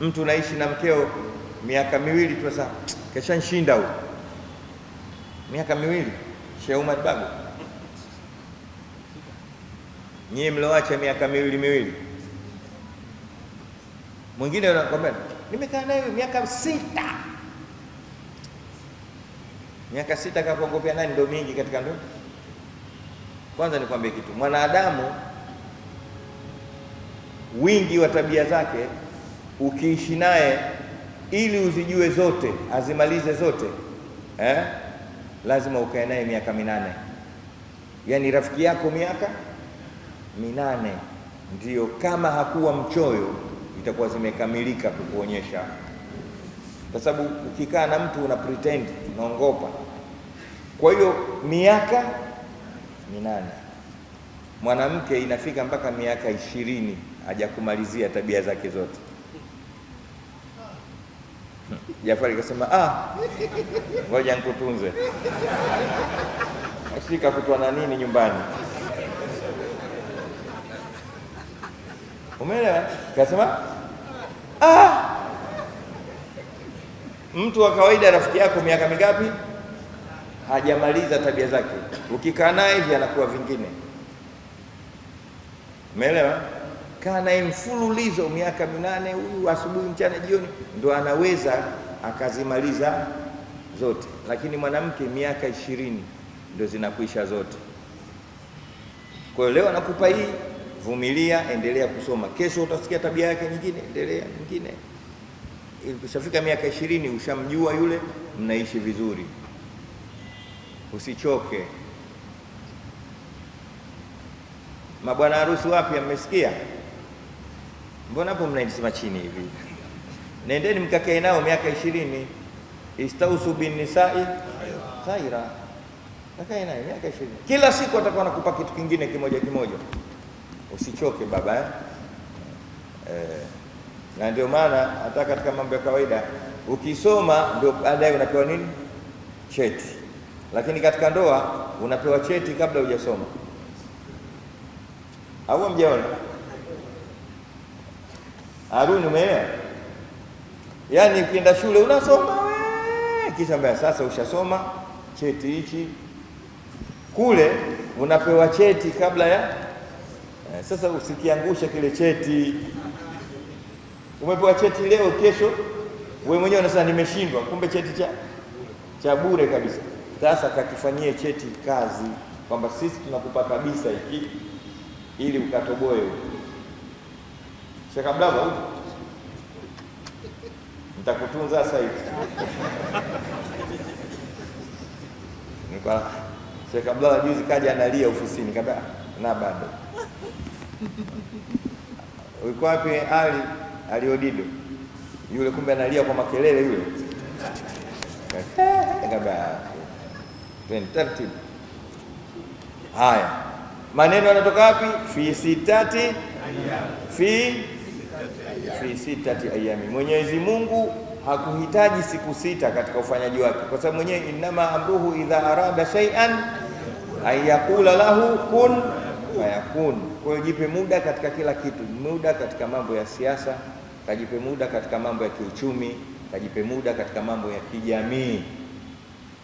Mtu naishi na mkeo miaka miwili tu, sasa keshanshinda huyo. Miaka miwili, Sheikh Umar Babu, nyie mlioacha miaka miwili. Mwingine anakwambia nimekaa naye miaka 6. Miaka 6 kakuongopea nani? Ndio mingi katika ndoa. Kwanza nikwambie kitu, mwanadamu wingi wa tabia zake, ukiishi naye ili uzijue zote, azimalize zote, lazima ukae naye miaka 8. Yaani rafiki yako miaka 8, ndio kama hakuwa mchoyo itakuwa zimekamilika kukuonyesha. Kwa sababu ukikaa na mtu una pretend, unaongopa. Kwa hiyo miaka 8. Mwanamke inafika mpaka miaka 20 hajakumalizia tabia zake zote. Jafari kasema ngoja nikutunze. Ashika kutwa na nini nyumbani? Umeelewa? Kasema mtu wa kawaida rafiki yako miaka mingapi hajamaliza tabia zake, ukikaa naye hivi anakuwa vingine. Umeelewa? Kaa naye mfululizo miaka 8, huyu asubuhi mchana jioni, ndo anaweza akazimaliza zote. Lakini mwanamke miaka 20 ndio zinakuisha zote. Kwa hiyo leo anakupa hii, vumilia, endelea kusoma. Kesho utasikia tabia yake nyingine, endelea nyingine. Ukishafika miaka 20 ushamjua yule, mnaishi vizuri. Usichoke. Mabwana harusi wapya mmesikia? Mbona hapo mnaisema chini hivi? Nendeni mkakae nao miaka 20. Istausu bin nisa'i khaira. Kakae naye miaka 20. Kila siku atakuwa anakupa kitu kingine kimoja. Usichoke baba. Na ndio maana hata katika mambo ya kawaida ukisoma ndio baadaye unapewa nini? Cheti. Lakini katika ndoa unapewa cheti kabla hujasoma. Au mjaona? Haruni, umeelewa? Yaani ukienda shule unasoma kisha mbaya, sasa ushasoma cheti hichi. Kule unapewa cheti kabla ya sasa usikiangusha kile cheti. Umepewa cheti leo, kesho wewe mwenyewe unasema nimeshindwa, kumbe cheti cha bure kabisa. Sasa kakifanyie cheti kazi kwamba sisi tunakupa kabisa hiki ili ukatoboe. Sheikh Abdalla huyu nitakutunza sasa hivi. Niko Sheikh Abdalla juzi kaja analia ofisini kabla na bado. Uko wapi Ali Odido? Yule kumbe analia kwa makelele yule. Kabla taratibu. Haya. Maneno yanatoka wapi? Fi sitati ayami. Mwenyezi Mungu hakuhitaji siku 6 katika ufanyaji wake, kwa sababu mwenyewe inama amruhu idha arada shay'an ayakula lahu kun fayakun. Kwa hiyo jipe muda katika kila kitu, muda katika mambo ya siasa, kajipe muda katika mambo ya kiuchumi, kajipe muda katika mambo ya kijamii.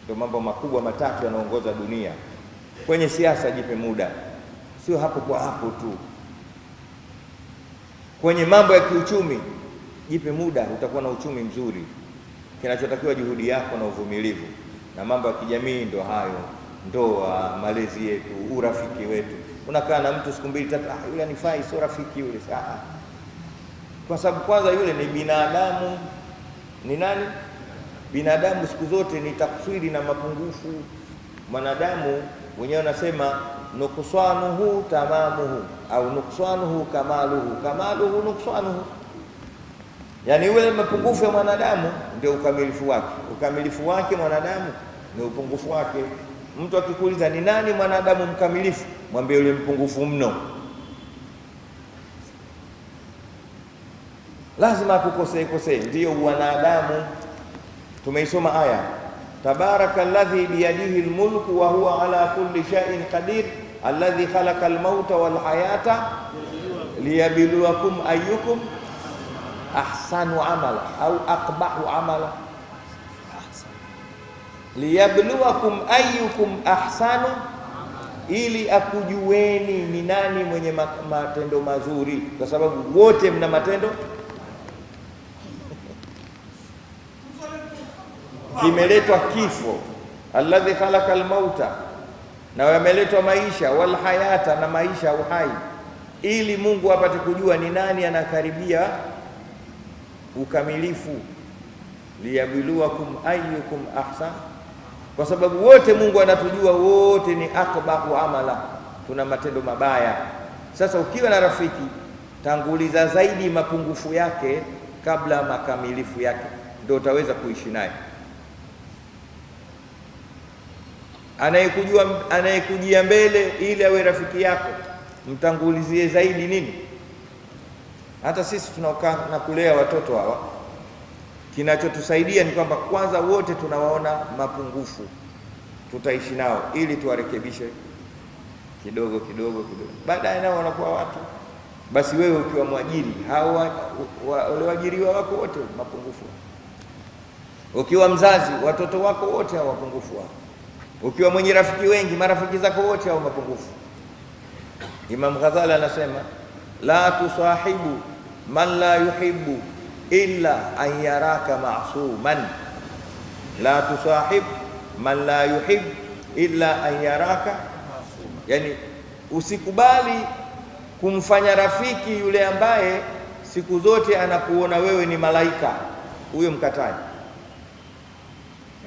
Ndio mambo makubwa matatu yanaongoza dunia. Kwenye siasa jipe muda, sio hapo kwa hapo tu. Kwenye mambo ya kiuchumi jipe muda, utakuwa na uchumi mzuri. Kinachotakiwa juhudi yako na uvumilivu. Na mambo ya kijamii ndo hayo, ndoa, malezi yetu, urafiki wetu. Unakaa na mtu siku 2 3, yule anifai, sio rafiki yule. Kwa sababu kwanza yule ni binadamu. Ni nani? Binadamu siku zote ni taksiri na mapungufu. Mwanadamu wenyewe anasema nukswanuhu tamamuhu au nukswanuhu kamaluhu nukswanuhu. Yaani yule mapungufu ya mwanadamu ndio ukamilifu wake. Ukamilifu wake mwanadamu ni upungufu wake. Mtu akikuuliza ni nani mwanadamu mkamilifu, mwambie yule mpungufu mno. Lazima akukosee. Ndio wanadamu. Tumeisoma aya tabarakalladhi biyadihi almulku wa huwa ala kulli shay'in qadir alladhi khalaqa almauta wal hayata liyabluwakum ayyukum ahsanu amala au aqbahu amala, liyabluwakum ayyukum ahsanu, ili akujueni ni nani mwenye matendo mazuri, kwa sababu wote mna matendo. Kimeletwa kifo, alladhi khalaqa almauta, na yameletwa maisha, wal hayata, na maisha uhai, ili Mungu apate kujua ni nani anakaribia ukamilifu. Liyabluwakum ayyukum ahsan, kwa sababu wote Mungu anatujua wote ni akbahu amala, tuna matendo mabaya. Sasa ukiwa na rafiki, tanguliza zaidi mapungufu yake kabla makamilifu yake, ndio utaweza kuishi naye. Anayekujia mbele ili awe rafiki yako, mtangulizie zaidi nini? Hata sisi tunaokaa na kulea watoto hawa, kinachotusaidia ni kwamba kwanza wote tunawaona mapungufu, tutaishi nao ili tuwarekebishe kidogo kidogo kidogo, baadaye nao wanakuwa watu. Basi wewe ukiwa mwajiri, hawa wale waajiriwa wako wote mapungufu. Ukiwa mzazi, watoto wako wote hawa mapungufu wao. Ukiwa mwenye rafiki wengi, marafiki zako wote hao mapungufu. Imam Ghazali anasema la tusahibu man la yuhibbu illa an yaraka ma'suman, la tusahib man la yuhib illa an yaraka, yani usikubali kumfanya rafiki yule ambaye siku zote anakuona wewe ni malaika, huyo mkatae.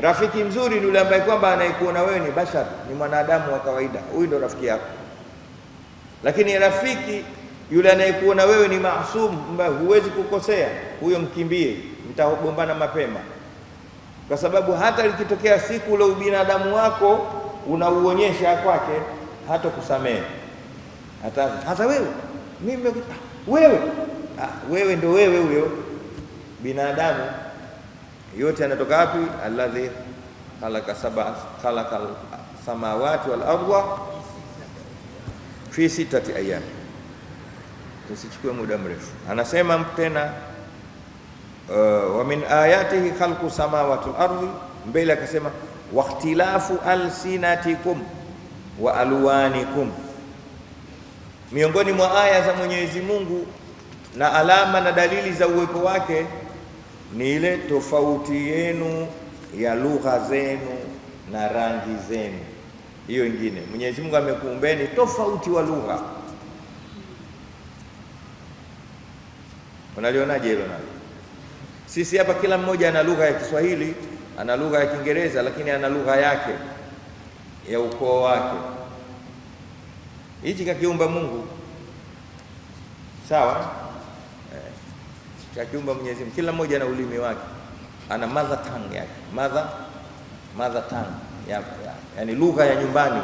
Rafiki mzuri ni yule ambaye kwamba anayekuona wewe ni bashar, ni mwanadamu wa kawaida, huyo ndo rafiki yako. Lakini rafiki yule anayekuona wewe ni maasum, ambaye huwezi kukosea, huyo mkimbie, mtagombana mapema, kwa sababu hata likitokea siku ule ubinadamu wako unauonyesha kwake, hata kusamehe. Hata wewe mimi wewe ndo wewe huyo binadamu. Yote anatoka wapi? Alladhi khalaqa samawati wal ardha fi 6 ayyam. Tusichukue muda mrefu. Anasema tena wa min ayatihi khalqu samawati wal ardi, mbele akasema waqtilafu alsinatikum wa alwanikum. Miongoni mwa aya za Mwenyezi Mungu na alama na dalili za uwepo wake ni ile tofauti yenu ya lugha zenu na rangi zenu. Hiyo ingine, Mwenyezi Mungu amekuumbeni tofauti wa lugha. Unalionaje hilo nalo? Sisi hapa kila mmoja ana lugha ya Kiswahili, ana lugha ya Kiingereza, lakini ana lugha yake ya ukoo wake. Hichi kakiumba Mungu, sawa? Kakiumba Mwenyezi Mungu, kila mmoja ana ulimi wake, ana mother tongue yake, mother tongue yani lugha ya nyumbani.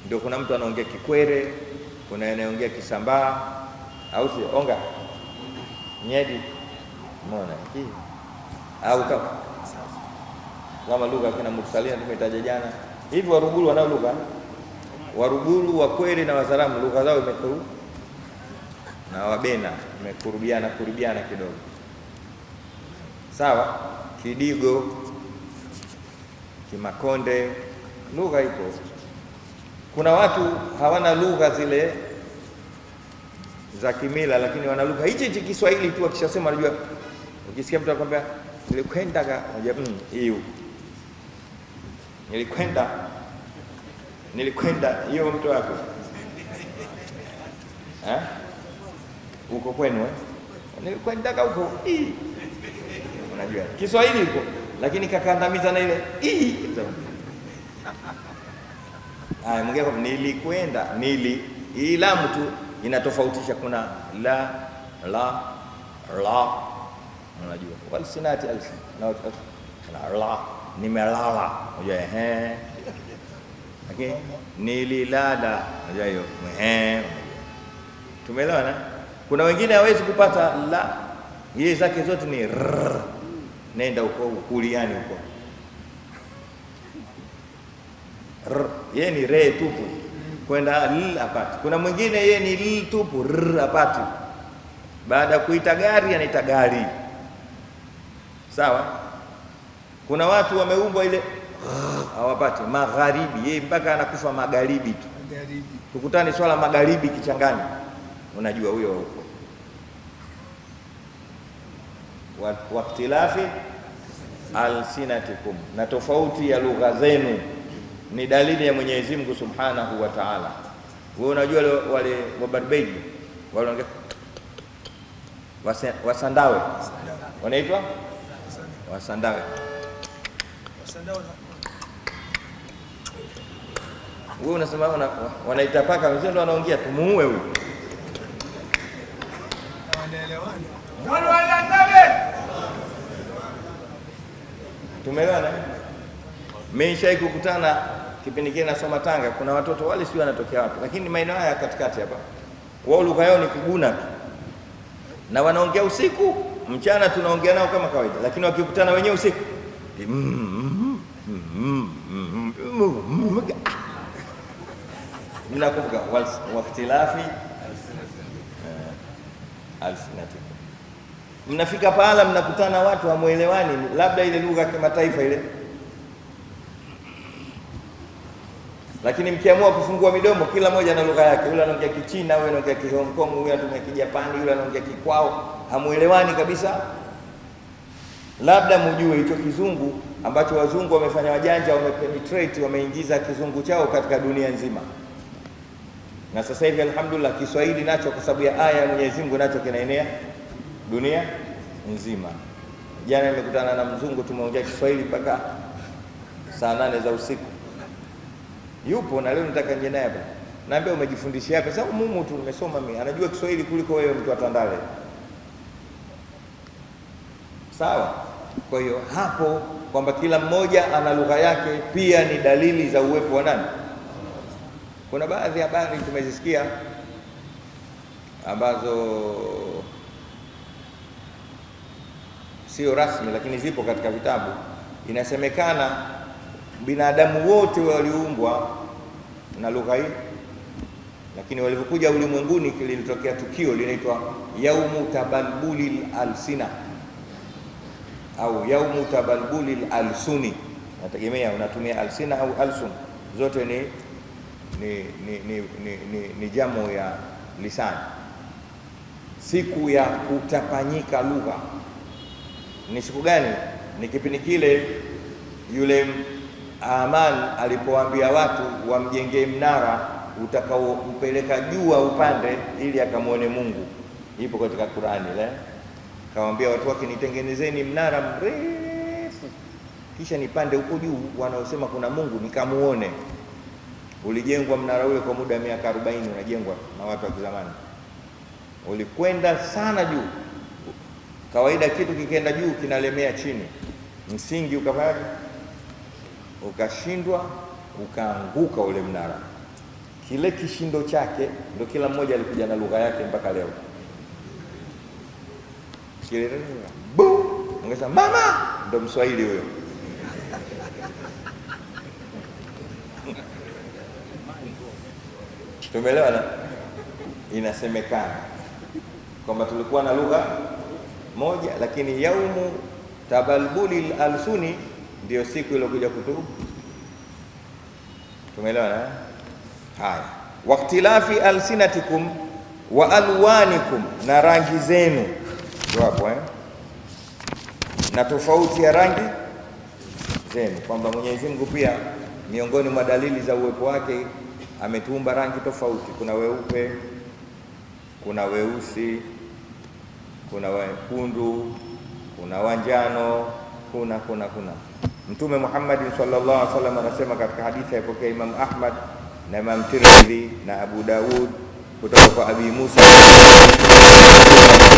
Ndio kuna mtu anaongea Kikwere, kuna anayeongea Kisambaa, au si onga Nyedi, umeona hii, au kama lugha kina Mursalia tumetaja jana hivi. Waruguru wanao lugha, Waruguru, Wakwere na Wazaramu lugha zao imekuru, na Wabena imekurubiana kidogo, sawa. Kidigo, Kimakonde, lugha ipo. Kuna watu hawana lugha zile za kimila, lakini wana lugha hichi Kiswahili tu, akishasema unajua. Ukisikia mtu anakuambia nilikwenda, unajua hiyo nilikwenda hiyo, mtu wako huko kwenu nilikwenda huko, unajua Kiswahili huko, lakini kakandamiza na ile mwingine kwa nilikwenda, hii lamu tu inatofautisha. Kuna la, unajua walsinati alsin na la, nimelala, unajua lakini nililala, unajua hiyo tumeelewana. Kuna wengine hawezi kupata la, yeye zake zote ni nenda huko kuliani huko, yeye ni re tupu, kwenda l apati. Kuna mwingine yeye ni l tupu, apati. Baada ya kuita gari anaita gari. Sawa? Kuna watu wameumbwa ile hawapati magharibi, yeye mpaka anakufa magharibi tu. Tukutane swala magharibi kichangani, unajua huyo huko. Waqtilafi alsinatikum, na tofauti ya lugha zenu ni dalili ya Mwenyezi Mungu Subhanahu wa Ta'ala. Wewe unajua wale wa Barbedi wale Wasandawe wanaitwa Wasandawe. Wewe unasema wanaita paka wenzao ndio wanaongea, tumuue huyu. Tumeelewana? Mimi kukutana kipindi kile nasoma Tanga, kuna watoto wale sio wanatokea wapi, lakini maeneo haya katikati hapa, wao lugha yao ni kuguna tu, na wanaongea usiku, mchana tunaongea nao kama kawaida, lakini wakikutana wenyewe usiku mnakumbuka waqtilafi alsinatikum. Mnafika pahala mnakutana watu hamuelewani, labda ile lugha ya kimataifa ile, lakini mkiamua kufungua midomo kila moja na lugha yake, yule anaongea Kichina, yule anaongea Hong Kong, yule anaongea Kijapani, yule anaongea Kikwao, hamuelewani kabisa. Labda mjue hicho kizungu ambacho wazungu wamefanya wajanja, wamepenetrate, wameingiza kizungu chao katika dunia nzima. Na sasa hivi alhamdulillah Kiswahili nacho kwa sababu ya aya ya Mwenyezi Mungu nacho kinaenea dunia nzima. Jana nimekutana na mzungu, tumeongea Kiswahili mpaka saa 8 za usiku. Yupo na leo nataka nje naye hapa. Naambia umejifundishia hapa? Sababu mumu tu nimesoma mimi. Anajua Kiswahili kuliko wewe mtu wa Tandale. Sawa? Kwa hiyo hapo kwamba kila mmoja ana lugha yake pia ni dalili za uwepo wa nani? Kuna baadhi ya habari tumezisikia ambazo sio rasmi lakini zipo katika vitabu. Inasemekana binadamu wote waliumbwa na lugha hii, lakini walipokuja ulimwenguni kilitokea tukio linaitwa yaumu tabalbulil alsina au yaumu tabalbulil alsuni. Nategemea unatumia alsina au alsun, zote ni jamo ya lisani. Siku ya kutapanyika lugha ni siku gani? Ni kipindi kile yule Aman alipoambia watu wamjengee mnara utakaompeleka jua upande ili akamwone Mungu. Ipo katika Qur'ani ile. Kawaambia watu wake, nitengenezeni mnara mrefu kisha nipande huko juu wanaosema kuna Mungu nikamuone. Ulijengwa mnara ule kwa muda wa miaka 40, unajengwa na watu wa zamani. Ulikwenda sana juu. Kawaida kitu kikienda juu kinalemea chini. Msingi ukafaje? Ukashindwa, ukaanguka ule mnara. Kile kishindo chake ndio kila mmoja alikuja na lugha yake mpaka leo. Kile bu ungeza mama ndio Mswahili huyo. Tumeelewana? Inasemekana kwamba tulikuwa na lugha moja, lakini yaumu tabalbulil alsuni ndio siku iliyokuja kutubu. Tumeelewana? Haya, waqtilafi alsinatikum wa alwanikum, na rangi zenu. Ndio hapo na tofauti ya rangi zenu, kwamba Mwenyezi Mungu pia miongoni mwa dalili za uwepo wake ametuumba rangi tofauti. Kuna weupe, kuna weusi, kuna wekundu, kuna wanjano, kuna Mtume Muhammad sallallahu alaihi wasallam anasema katika hadithi ya Imam Ahmad na Imam Tirmidhi na Abu Daud kutoka kwa Abi Musa,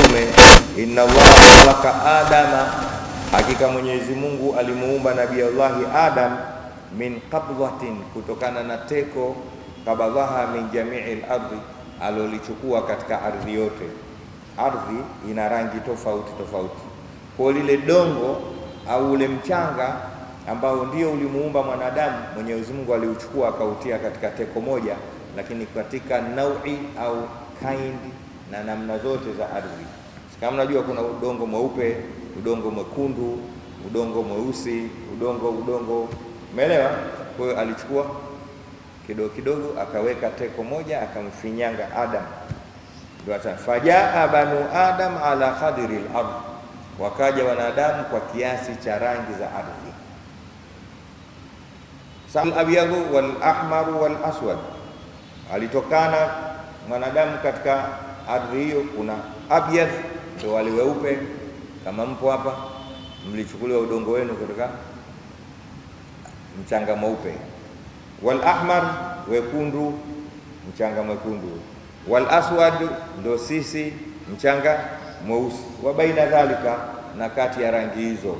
Mtume, inna Allah khalaqa Adama, hakika Mwenyezi Mungu alimuumba Nabii Allah Adam min qabdhatin, kutokana na teko, qabadhaha min jami'il ardi, alolichukua katika ardhi yote. Ardhi ina rangi tofauti tofauti. Kwa lile dongo au ule mchanga ambao ndio ulimuumba mwanadamu, Mwenyezi Mungu aliuchukua akautia katika teko moja, lakini katika naui au kind na namna zote za ardhi. Kama unajua kuna udongo mweupe, udongo mwekundu, udongo mweusi, udongo, umeelewa? Kwa hiyo alichukua kidogo kidogo akaweka teko moja akamfinyanga Adam. Ndio hata fajaa banu Adam ala qadri al-ard, wakaja wanadamu kwa kiasi cha rangi za ardhi. Sal abyadu wal ahmaru wal aswad, alitokana mwanadamu katika ardhi hiyo. Kuna abyad, ndio wale weupe, kama mpo hapa mlichukuliwa udongo wenu kutoka mchanga mweupe. Wal ahmar, wekundu, mchanga mwekundu. Wal aswad, ndo sisi, mchanga mweusi. Wa baina dhalika, na kati ya rangi hizo,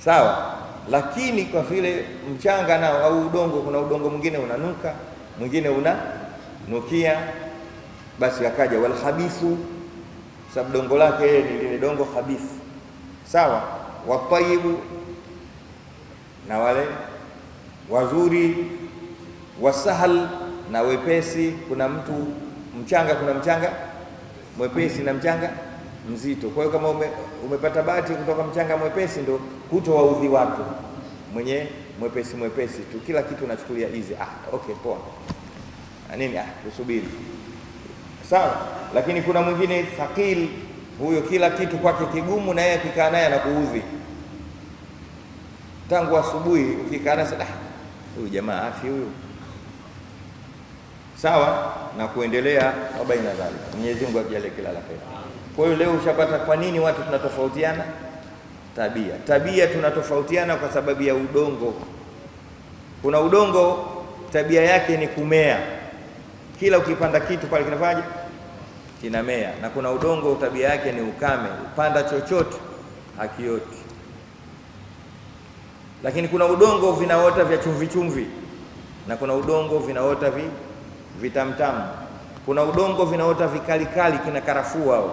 sawa. Lakini kwa vile mchanga nao au udongo, kuna udongo mwingine unanuka, mwingine unanukia, basi akaja wal khabithu, sababu dongo lake ni lile dongo khabith, sawa. Wa tayyibu, na wale wazuri. Wasahal, na wepesi. Kuna mtu mchanga, kuna mchanga mwepesi na mchanga mzito. Kwa hiyo kama umepata bahati kutoka mchanga mwepesi, ndo hutowaudhi watu. Mwenye mwepesi tu, kila kitu unachukulia easy. Okay, poa, nini, tusubiri, sawa. Lakini kuna mwingine thaqil, huyo kila kitu kwake kigumu, na yeye akikaa naye anakuudhi. Tangu asubuhi ukikaa naye, huyu jamaa afi huyu, sawa, na kuendelea. Baina dhalika, Mwenyezi Mungu ajalie kila la kheri. Kwa hiyo leo ushapata kwa nini watu tunatofautiana tabia tunatofautiana kwa sababu ya udongo. Kuna udongo tabia yake ni kumea, kila ukipanda kitu pale kinafanya kinamea, na kuna udongo tabia yake ni ukame, upanda chochote hakioti. Lakini kuna udongo vinaota vya chumvi, na kuna udongo vinaota vitamtamu. Kuna udongo vinaota vikalikali, kina karafuu au,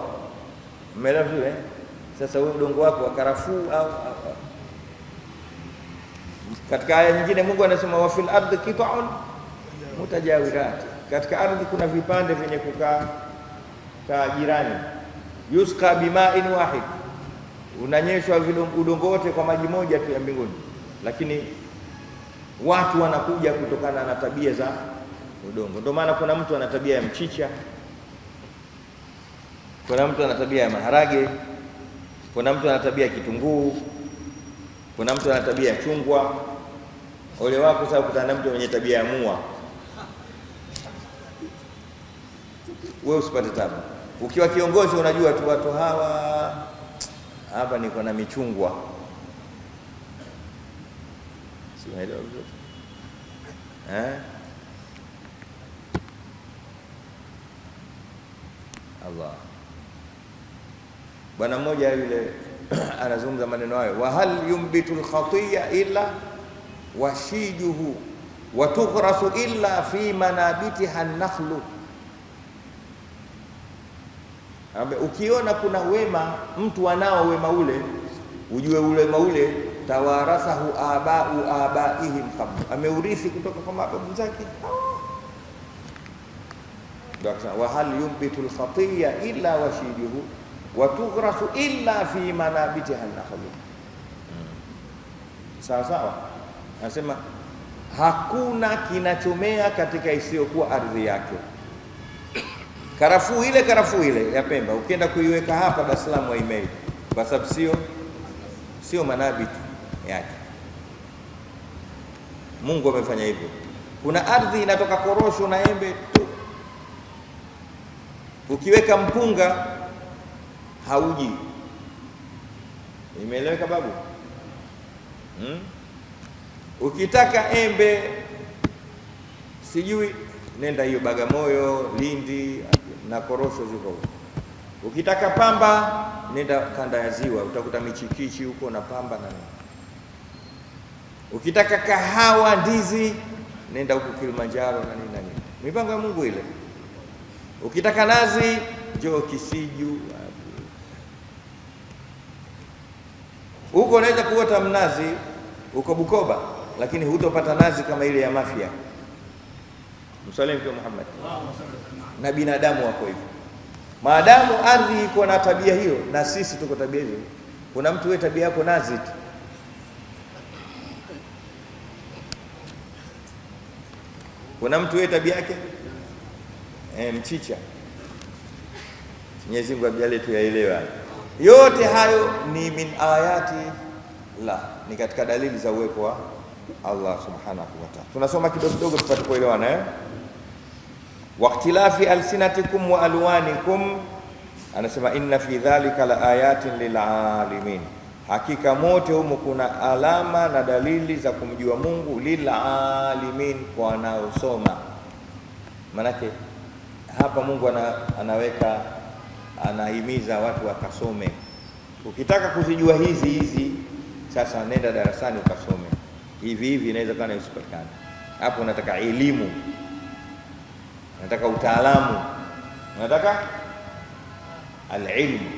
umeelewa vile? Sasa wewe udongo wako wa karafuu au katika aya nyingine Mungu anasema wa fil ardi qita'un mutajawirat, katika ardhi kuna vipande vyenye kukaa jirani. Yusqa bima'in wahid, unanyeshwa udongo wote kwa maji moja tu ya mbinguni. Lakini watu wanakuja kutokana na tabia za udongo. Ndio maana kuna mtu ana tabia ya mchicha, kuna mtu ana tabia ya maharage, kuna mtu ana tabia ya kitunguu, kuna mtu ana tabia ya chungwa. Ole wako sasa kutana mtu mwenye tabia ya mua, wewe usipate tabu. Ukiwa kiongozi unajua tu watu hawa hapa niko na michungwa, si unaelewa vizuri Allah. Bwana mmoja yule anazungumza maneno hayo, wa hal yumbitu al-khatiya illa washijuhu wa tughrasu illa fi manabitiha an-nakhlu. Ukiona kuna wema mtu anao wema ule, ujue ule wema ule tawarasahu abaihim qabla, ameurithi kutoka kwa mababu zake. Wa hal yumbitu al-khatiya illa washijuhu wa tughrasu illa fi manabitiha an-nakhlu. Sawa, anasema hakuna kinachomea katika isiyokuwa ardhi yake. Karafuu ile ya Pemba ukienda kuiweka hapa Dar es Salaam haimei, kwa sababu sio manabitu yake. Mungu amefanya hivyo. Kuna ardhi inatoka korosho na embe tu, ukiweka mpunga hauji. Imeeleweka babu? Ukitaka embe sijui nenda hiyo Bagamoyo, Lindi na korosho ziko huko. Ukitaka pamba nenda kanda ya Ziwa, utakuta michikichi huko na pamba na nini. Ukitaka kahawa, ndizi nenda huko Kilimanjaro na nini na nini. Mipango ya Mungu ile. Ukitaka nazi njoo Kisiju. Huko unaweza kuota mnazi uko Bukoba, lakini hutopata nazi kama ile ya Mafia. Msalimu kwa Muhammad. Na binadamu wako hivyo. Maadamu ardhi iko na tabia hiyo, na sisi tuko tabia hiyo. Kuna mtu wewe tabia yako nazi tu, kuna mtu wewe tabia yake mchicha. Mwenyezi Mungu ajalie tuyaelewa. Yote hayo ni min ayati la, ni katika dalili za uwepo wa Allah subhanahu wa ta'ala. Tunasoma kidogo kidogo tupate kuelewana waqtilafi alsinatikum wa alwanikum, anasema inna fi dhalika la ayatin lilalimin, hakika mote humo kuna alama na dalili za kumjua Mungu, lilalimin, kwa wanaosoma. Manake hapa Mungu anaweka, anahimiza watu wakasome. Ukitaka kuzijua hizi sasa, nenda darasani ukasome. Hivi inaweza kana usipatikane hapo. Unataka elimu, unataka utaalamu, unataka alilmu,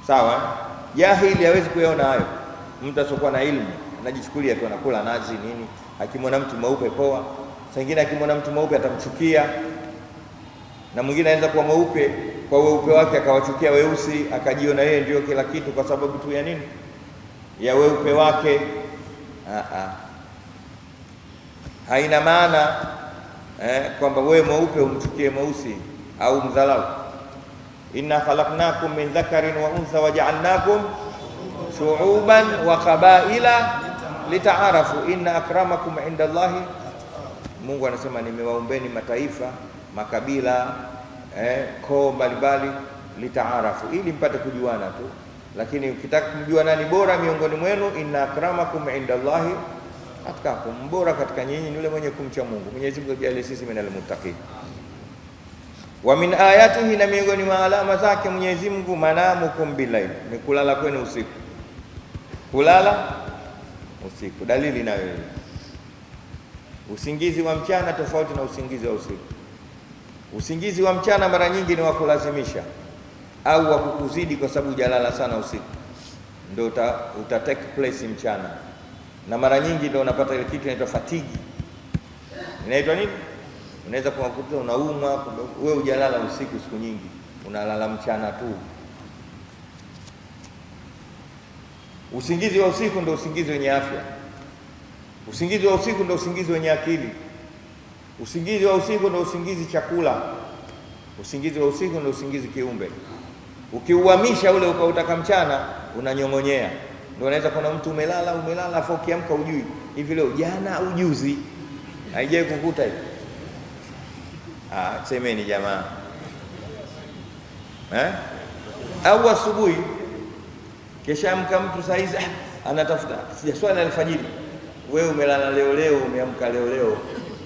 sawa. Jahili hawezi kuyaona hayo. Mtu asokuwa na ilmu anajichukulia tu, anakula nazi nini, akimwona mtu mweupe poa. Saa nyingine akimwona mtu mweupe atamchukia, na mwingine anaweza kuwa mweupe kwa weupe wake akawachukia weusi, akajiona yeye ndio kila kitu kwa sababu tu ya nini? Ya weupe wake. Haina maana kwamba wewe mweupe umchukie mweusi au mdhalau. Inna khalaqnakum min dhakarin wa untha wa ja'alnakum shu'uban wa qabaila litaarafu inna akramakum inda Allahi. Mungu anasema nimewaumbeni mataifa, makabila, koo mbalimbali, litaarafu, ili mpate kujuana tu. Lakini ukitaka kumjua nani bora miongoni mwenu, inna akramakum inda Allahi atqakum, bora katika nyinyi ni yule mwenye kumcha Mungu. Mwenyezi Mungu ajalie sisi minal muttaqin. Wa min ayatihi, na miongoni mwa alama zake Mwenyezi Mungu, manamukum billail, ni kulala kwenu usiku. Kulala usiku, dalili nayo hiyo. Usingizi wa mchana tofauti na usingizi wa usiku. Usingizi wa mchana mara nyingi ni wa kulazimisha au wa kukuzidi, kwa sababu hujalala sana usiku, ndio uta take place mchana, na mara nyingi ndio unapata ile kitu inaitwa fatigue. Inaitwa nini? Unaweza kukuta unaumwa, wewe hujalala usiku siku nyingi, unalala mchana tu. Usingizi wa usiku ndio usingizi wenye afya. Usingizi wa usiku ndio usingizi wenye akili. Usingizi wa usiku ndio usingizi chakula. Usingizi wa usiku ndio usingizi kiumbe. Ukiuhamisha ule ukautaka mchana, unanyongonyea. Ndio unaweza kuna mtu umelala afu ukiamka ujui hivi leo jana au juzi. Haijai kukuta hivi? Semeni jamaa. Au asubuhi kesha amka mtu saa hizi anatafuta sijaswali alfajiri. Wewe umelala leo, umeamka leo,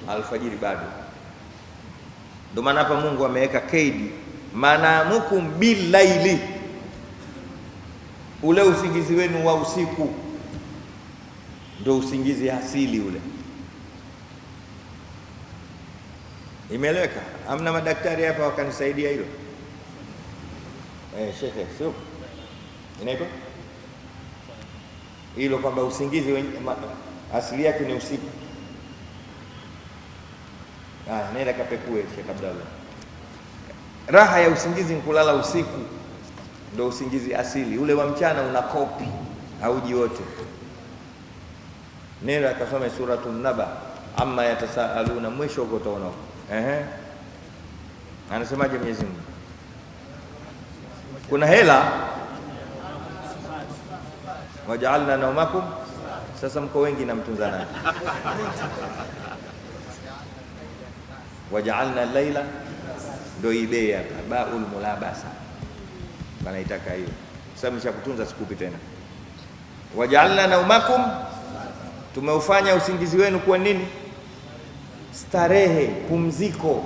alfajiri bado. Ndio maana hapa Mungu ameweka kaidi, manamukum billaili, ule usingizi wenu wa usiku ndio usingizi asili ule. Imeeleweka? Amna madaktari hapa wakanisaidia hilo? Shekhe, sio inaitwa hilo kwamba usingizi asili yake ni usiku. Nenda kapekue Sheikh Abdallah. Raha ya usingizi ni kulala usiku, ndio usingizi asili. Ule wa mchana una kopi, hauji wote. Nenda akasome suratul Naba, amma yatasaaluna, mwisho uko utaona. Anasemaje Mwenyezi Mungu? Kuna hela, waja'alna naumakum. Sasa mko wengi na mtunzana. Waja'alna al-laila, ndio ibea baul mulabasa, banaitaka hiyo. Sasa mshakutunza sikupi tena. Waja'alna naumakum, tumeufanya usingizi wenu kuwa nini? Starehe, pumziko.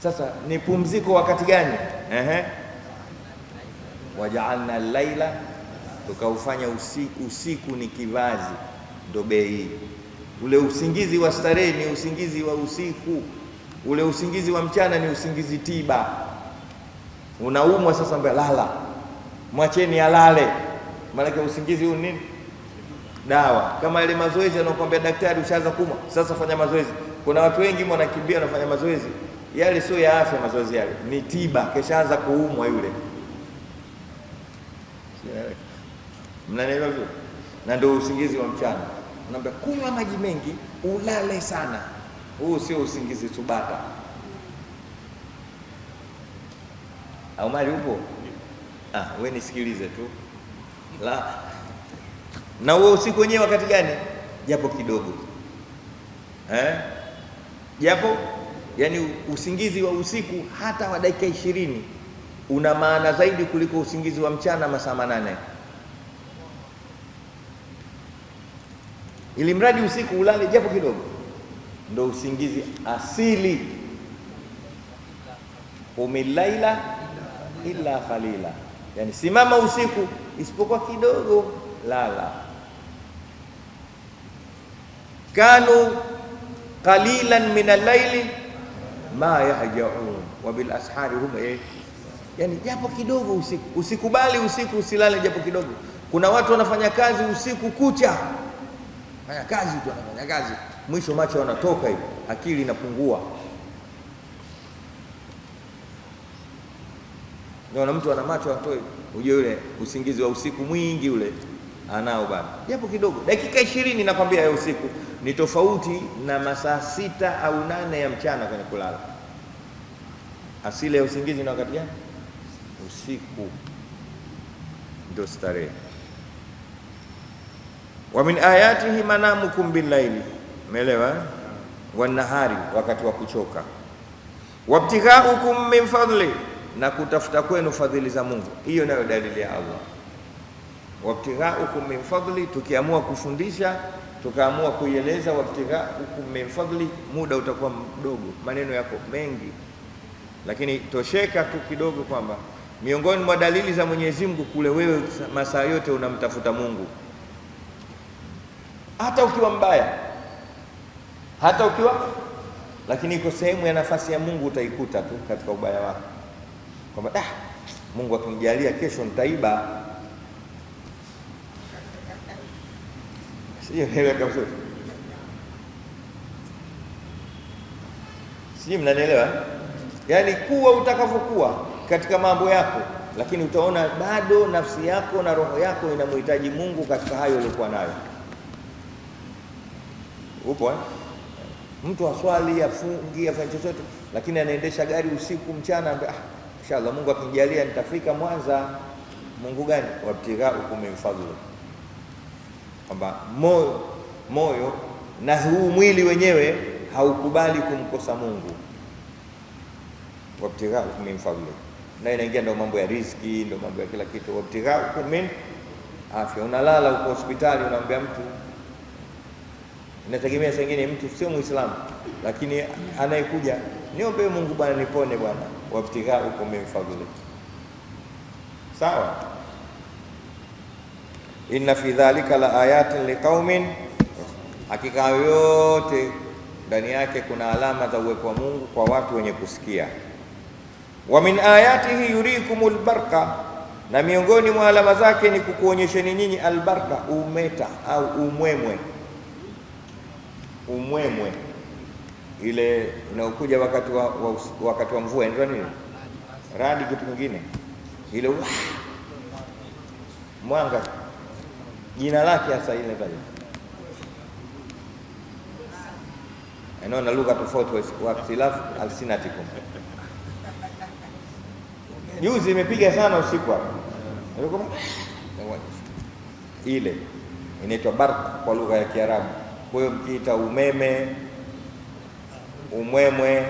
Sasa ni pumziko wakati gani? Waja'alna al-laila, tukaufanya usiku ni kivazi, ndo bei. Ule usingizi wa starehe ni usingizi wa usiku. Ule usingizi wa mchana ni usingizi tiba. Unaumwa sasa, mbona lala, mwacheni alale. Maana usingizi huu nini? Dawa. Kama ile mazoezi anakuambia daktari, ushaanza kuumwa, sasa fanya mazoezi. Kuna watu wengi wanakimbia wanafanya mazoezi, yale sio ya afya, mazoezi yale ni tiba, keshaanza kuumwa yule. Mnanielewa vizuri? Na ndio usingizi wa mchana. Unaambia kunywa maji mengi, ulale sana. Huu sio usingizi subata. Au mali upo? Wewe nisikilize tu. La. Na wewe usiku wenyewe wakati gani? Japo kidogo. Japo yani usingizi wa usiku hata wa dakika 20 una maana zaidi kuliko usingizi wa mchana masaa 8. Ili mradi usiku ulale japo kidogo, ndio usingizi asili. Qumil laila illa qalila, yani simama usiku isipokuwa kidogo, lala. Kanu qalilan min al-laili ma yahjaun wa bil ashari hum, yani japo kidogo usiku. Usikubali usiku usilale japo kidogo. Kuna watu wanafanya kazi usiku kucha, fanya kazi tu, anafanya kazi, mwisho macho yanatoka hivi, akili inapungua. Ndio na mtu ana macho atoe, ujue yule usingizi wa usiku mwingi ule anao bana, japo kidogo. Dakika 20 nakwambia ya usiku ni tofauti na masaa 6 au 8 ya mchana kwenye kulala. Asili ya usingizi na wakati gani? Usiku ndio starehe. Wa min ayatihi manamukum bil-laili, umeelewa? Wan nahari, wakati wa kuchoka. Wabtighaukum min fadli, na kutafuta kwenu fadhili za Mungu. Hiyo nayo dalili ya Allah. Wabtighaukum min fadli, tukiamua kufundisha, tukaamua kuieleza wabtighaukum min fadli, muda utakuwa mdogo, maneno yako mengi, lakini tosheka tu kidogo kwamba miongoni mwa dalili za Mwenyezi Mungu kule wewe masaa yote unamtafuta Mungu. Hata ukiwa mbaya, hata ukiwa, lakini iko sehemu ya nafasi ya Mungu utaikuta tu katika ubaya wako, kwamba Mungu akinijalia kesho nitaiba. Sio hela kabisa. Sio, mnanielewa? Yaani kuwa utakavyokuwa katika mambo yako, lakini utaona bado nafsi yako na roho yako inamhitaji Mungu katika hayo uliokuwa nayo. Upo mtu aswali, afungi, afanye chochote, lakini anaendesha gari usiku mchana, inshallah Mungu akinijalia nitafika Mwanza. Mungu gani? Wabtighaukum min fadli, kwamba moyo na huu mwili wenyewe haukubali kumkosa Mungu. Wabtighaukum min fadli, na inaingia ndio mambo ya riziki, ndio mambo ya kila kitu. Wabtighaukum min afya, unalala uko hospitali, unaambia mtu, inategemea sengine mtu sio Muislamu, lakini anayekuja, niombe Mungu bwana nipone bwana. Wabtighaukum min fadli, sawa. Inna fi dhalika la ayatin liqaumin, hakika yote ndani yake kuna alama za uwepo wa Mungu kwa watu wenye kusikia. Wa min ayatihi yurikumul barqa, na miongoni mwa alama zake ni kukuonyesheni nyinyi albarqa, umeta au umwemwe. Umwemwe ile inaokuja wakati wa mvua, ndio nini? Radi, kitu kingine ile mwanga, jina lake hasa ile taja. Anaona lugha tofauti wa ikhtilaf alsinatikum. Juzi imepiga sana usiku hapo. Ile inaitwa barq kwa lugha ya Kiarabu. Kwa hiyo mkiita umeme, umwemwe,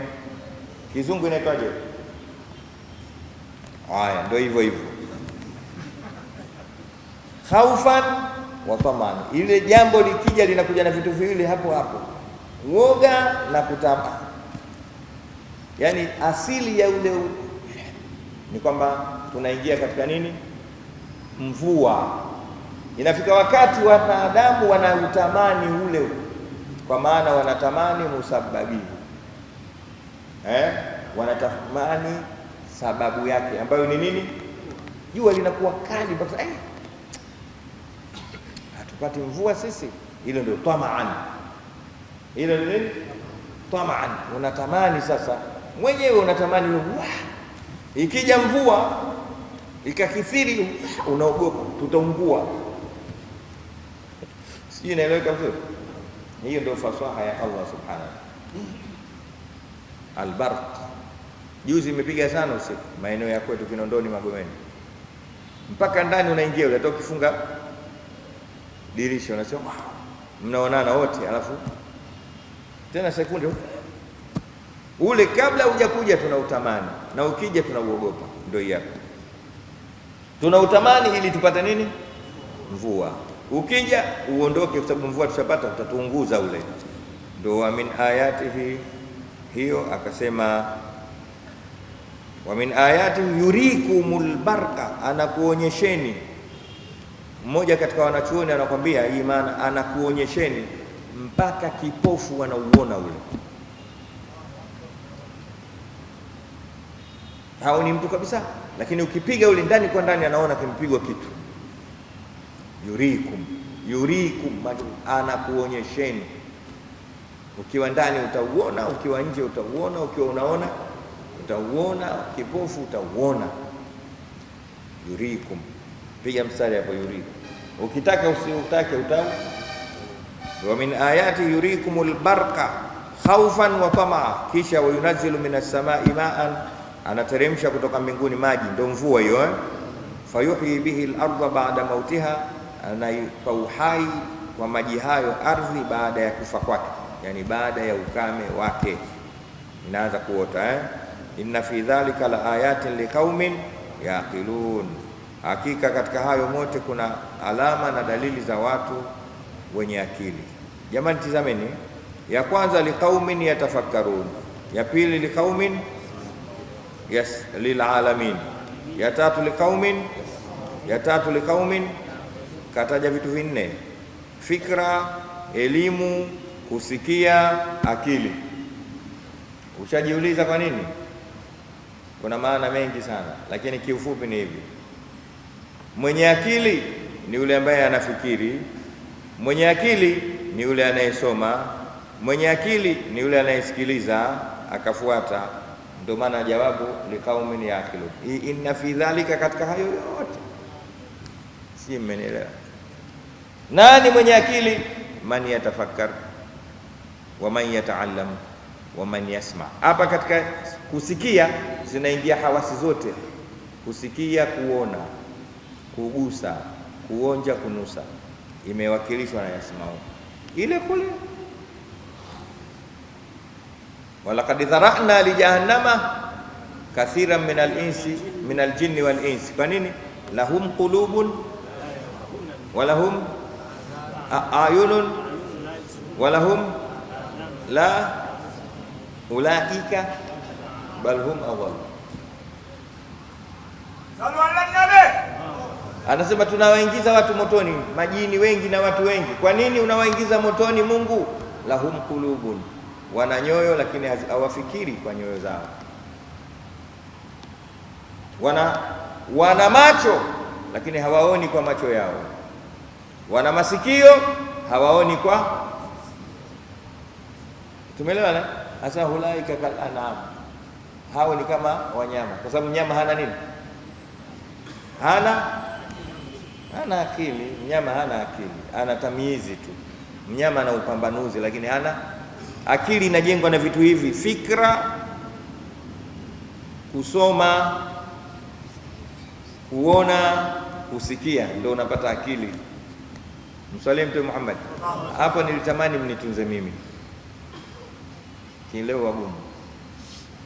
kizungu inaitwaje? Haya, ndio hivyo hivyo. Khaufan wa taman, ile jambo likija linakuja na vitu viwili hapo hapo, uoga na kutama. Yani asili ya ule ni kwamba tunaingia katika nini? Mvua. Inafika wakati wanadamu wanautamani ule, kwa maana wanatamani musababi, wanatamani sababu yake, ambayo ni nini? Jua linakuwa kali mpaka hatupati mvua sisi. Hilo ndio tamaan. Hilo ni nini? Tamaan. Unatamani sasa mwenyewe unatamani. Ikija mvua ikakithiri, unaogopa tutaungua. Sijui naeleweka vizuri? Hiyo ndio fasaha ya Allah subhanahu. Albarq juzi imepiga sana usiku maeneo ya kwetu Kinondoni, Magomeni, mpaka ndani unaingia ule, hata ukifunga dirisha unasema mnaonana wote, alafu tena sekunde ule kabla hujakuja tunautamani, na ukija tunauogopa. Ndio hapo tunautamani ili tupate nini? Mvua. Ukija uondoke, kwa sababu mvua tushapata, utatuunguza ule. Ndio wa min ayatihi hiyo, akasema wa min ayatihi yurikumul barqa, anakuonyesheni. Mmoja katika wanachuoni anakwambia hii maana, anakuonyesheni mpaka kipofu wanauona ule. Hao ni mtu kabisa, lakini ukipiga ule ndani kwa ndani anaona kimpigwa kitu. Yurikum anakuonyesheni. Ukiwa ndani utauona, ukiwa nje utauona, ukiwa unaona utauona, kipofu utauona. Yurikum, piga mstari hapo, yurikum. Ukitaka usiutake utau. Wa min ayati yurikumul barqa khawfan wa tamaa, kisha wayunazzilu minas samai ma'an, anateremsha kutoka mbinguni maji, ndio mvua hiyo. Fayuhyi bihi al-ardha ba'da mautiha, anaipa uhai kwa maji hayo ardhi baada ya kufa kwake, yani baada ya ukame wake inaanza kuota. Inna fi dhalika la ayatin liqaumin yaqilun, hakika katika hayo mote kuna alama na dalili za watu wenye akili. Jamani, tizameni, ya kwanza liqaumin yatafakkarun, ya pili liqaumin lilalamin, ya tatu liqaumin, kataja vitu vinne: fikra, elimu, kusikia, akili. Ushajiuliza kwa nini? Kuna maana mengi sana, lakini kiufupi ni hivi: mwenye akili ni yule ambaye anafikiri, mwenye akili ni yule anayesoma, mwenye akili ni yule anayesikiliza akafuata. Ndio maana jawabu liqaumin yaqilun. Inna fi dhalika, katika hayo yote. Si mmenielewa? Nani mwenye akili? Man yatafakkar wa man yataallam wa man yasma. Hapa katika kusikia zinaingia hawasi zote: kusikia, kuona, kugusa, kuonja, kunusa. Imewakilishwa na yasmau ile kule. Walaqad dhara'na li jahannama kathiran min al-jinni wal insi. Kwa nini? Lahum qulubun wa lahum ayunun wa lahum la ulaika bal hum adall. Anasema tunawaingiza watu motoni, majini wengi na watu wengi. Kwa nini unawaingiza motoni Mungu? Lahum qulubun, wana nyoyo lakini hawafikiri kwa nyoyo zao. Wana macho lakini hawaoni kwa macho yao. Wana masikio hawaoni kwa. Tumeelewana? Hasa hulaika kal anam, hao ni kama wanyama, kwa sababu mnyama hana nini? Hana akili. Mnyama hana akili, ana tamyizi tu. Mnyama ana upambanuzi, lakini hana akili. Inajengwa na vitu hivi: fikra, kusoma, kuona, kusikia, ndio unapata akili. Mswalie Mtume Muhammad. Hapo nilitamani mnitunze mimi, kileo wagumu.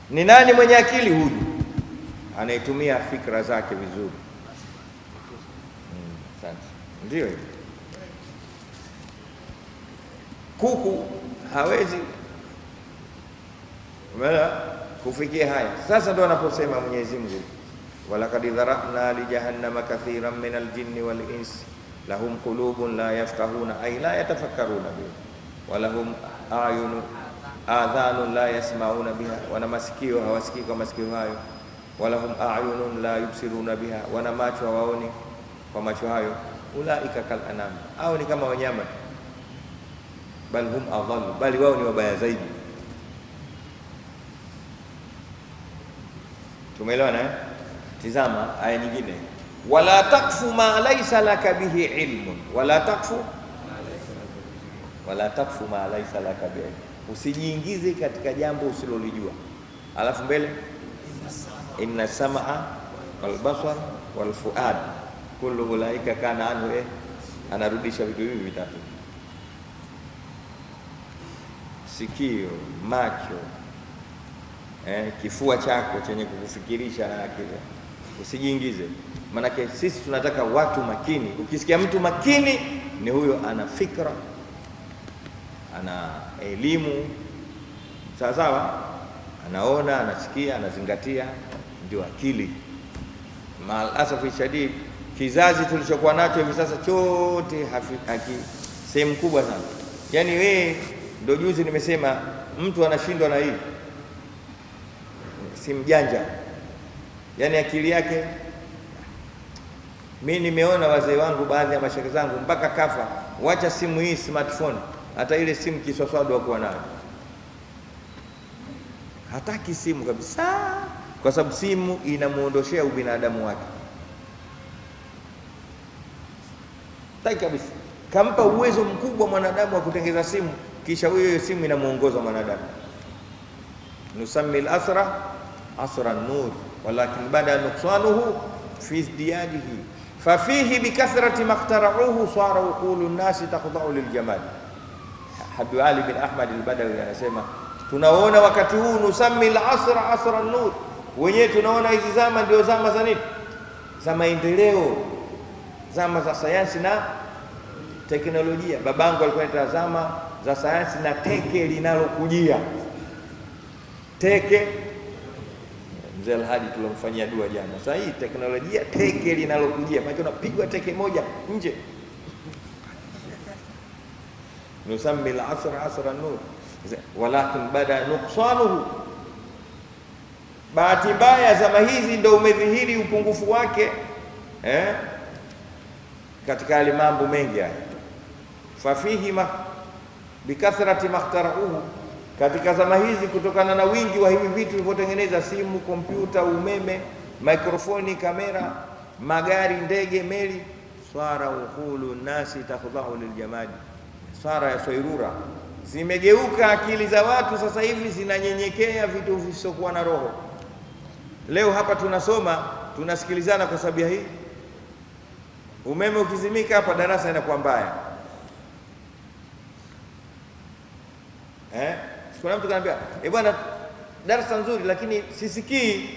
Ni nani mwenye akili? Huyu anaitumia fikra zake vizuri. Ndio hiyo. Kuku hawezi kufikia haya. Sasa ndio anaposema Mwenyezi Mungu, walaqad dhara'na li jahannama kathiran min al-jinni wal insi lahum qulubun la yafqahuna ay la yatafakkaruna biha wa lahum adhanun la yasma'una biha, wana masikio hawasikii kwa masikio hayo. Wa lahum a'yunun la yubsiruna biha, wana macho hawaoni kwa macho hayo. Ulaika kal anam, au ni kama wanyama. Bal hum adall, bali wao ni wabaya zaidi. Tumeelewana eh? Tizama aya nyingine, wala takfu ma laysa laka bihi ilmun, wala takfu ma laysa laka bihi, usijiingize katika jambo usilolijua. Alafu mbele, inna sam'a wal basar wal fuad kullu ulaika kana anhu anarudisha vitu hivi vitatu: sikio, macho, kifua chako chenye kukufikirisha na akili. Usijiingize, maanake sisi tunataka watu makini. Ukisikia mtu makini, ni huyo ana fikra, ana elimu sawa sawa, anaona, anasikia, anazingatia, ndio akili. Maalasafi shadid, kizazi tulichokuwa nacho hivi sasa chote sehemu kubwa sana. Yaani wewe ndio juzi nimesema mtu anashindwa na hii si mjanja, yaani akili yake. Mimi nimeona wazee wangu, baadhi ya mashaka zangu, mpaka kafa, wacha simu hii smartphone, hata ile simu kiswaswadu wakuwa nayo, hataki simu kabisa, kwa sababu simu inamuondoshea ubinadamu wake. Taki kabisa, kampa uwezo mkubwa mwanadamu wa kutengeza simu, kisha hiyo simu inamuongoza mwanadamu. Nusammi al-asra asra an-nur walakin bada nuqsanuhu fi izdiyadihi fafihi bikathrati maqtara'uhu sara uqulu an-nasi taqda'u liljamal. Habibu Ali bin Ahmad al-Badawi anasema, tunaona wakati huu nusammi al-asra asra an-nur, wenyewe tunaona hizi zama ndio zama za nini? Za maendeleo, zama za sayansi na teknolojia. Babangu alikuwa anaita zama za sayansi na teke linalokujia. Teke, Mzee Alhadi tulomfanyia dua jana. Sasa hii teknolojia, teke linalokujia, maana unapigwa teke moja nje. Nusammi al-asra asra an-nur walakin bada nuqsanuhu. Bahati mbaya zama hizi ndio umedhihiri upungufu wake katika yale mambo mengi haya. Fafihi bikathrati makhtarauhu, katika zama hizi kutokana na wingi wa hivi vitu vilivyotengeneza, simu, kompyuta, umeme, mikrofoni, kamera, magari, ndege, meli, swara uqulu nasi takhdha'u liljamadi, swara ya sairura, zimegeuka akili za watu sasa hivi zinanyenyekea vitu visiokuwa na roho. Leo hapa tunasoma, tunasikilizana kwa sababu ya hii. Umeme ukizimika hapa, darasa inakuwa mbaya. Kuna mtu kanambia, bwana darasa nzuri lakini sisikii.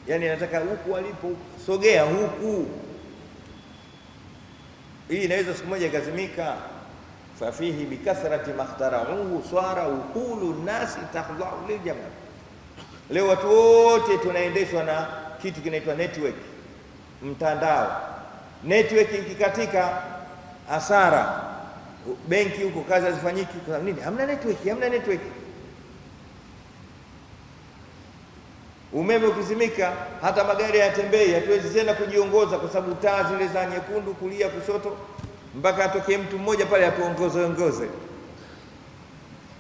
Yaani nataka huku walipo, sogea huku. Hii inaweza siku moja ikazimika. Fafihi bikathrati makhtara'uhu swara uqulu nasi takhdha'u liljamal. Leo watu wote tunaendeshwa na kitu kinaitwa network, mtandao. Network ikikatika, hasara. Benki huko kazi hazifanyiki kwa nini? Hamna network, hamna network. Umeme ukizimika, hata magari hayatembei, hatuwezi tena kujiongoza kwa sababu taa zile za nyekundu, kulia, kushoto, mpaka atokee mtu mmoja pale atuongoze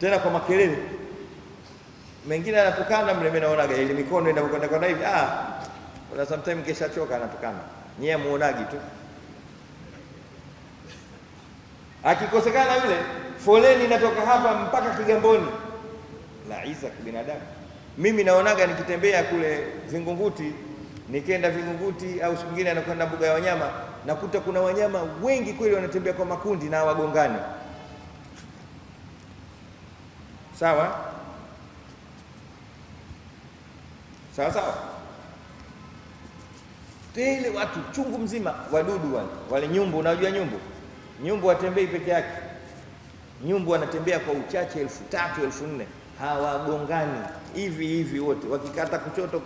tena kwa makelele. Mengine anatukana mle, mimi naonaga ile mikono inakwenda kwa hivi. Kuna sometimes kesha choka anatukana. Nyie muonagi tu. Akikosekana yule, foleni inatoka hapa mpaka Kigamboni. La Isa kibinadamu. Mimi naonaga nikitembea kule Vingunguti, nikienda Vingunguti au siku nyingine anakwenda mbuga ya wanyama, nakuta kuna wanyama wengi kweli wanatembea kwa makundi na wagongani. Sawa? Sawa. Tele watu chungu mzima, wadudu wale nyumbu. Unajua nyumbu watembei peke yake. Nyumbu wanatembea kwa uchache 3,000 4,000, hawagongani hivi wote, wakikata kuchoto.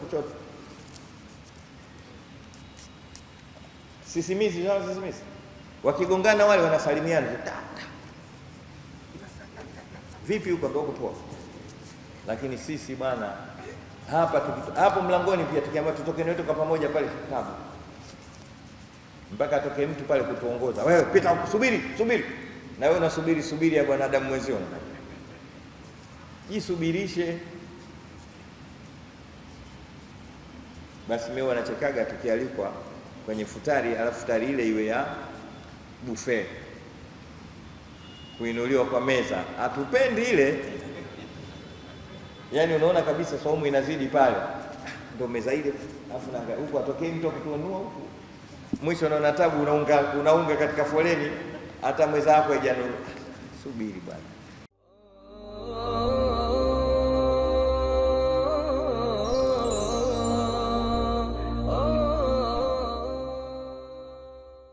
Sisimizi wakigongana wale wanasalimiana vipi huko ndio poa. Lakini sisi bwana hapo mlangoni pia tukiambiwa tutoke wote kwa pamoja pale kitabu, mpaka atoke mtu pale kutuongoza, wewe pita, subiri, na wewe unasubiri ya bwanadamu mwenzio. Jisubirishe. Basi mimi wanachekaga tukialikwa kwenye futari, alafu futari ile iwe ya buffet, kuinuliwa kwa meza. Hatupendi ile, yani unaona kabisa saumu inazidi pale, ndio meza ile, alafu na huko atokee mtu akutuanua huko, mwisho unaona tabu, unaunga katika foleni, hata mweza wako haijanunua. Subiri bwana.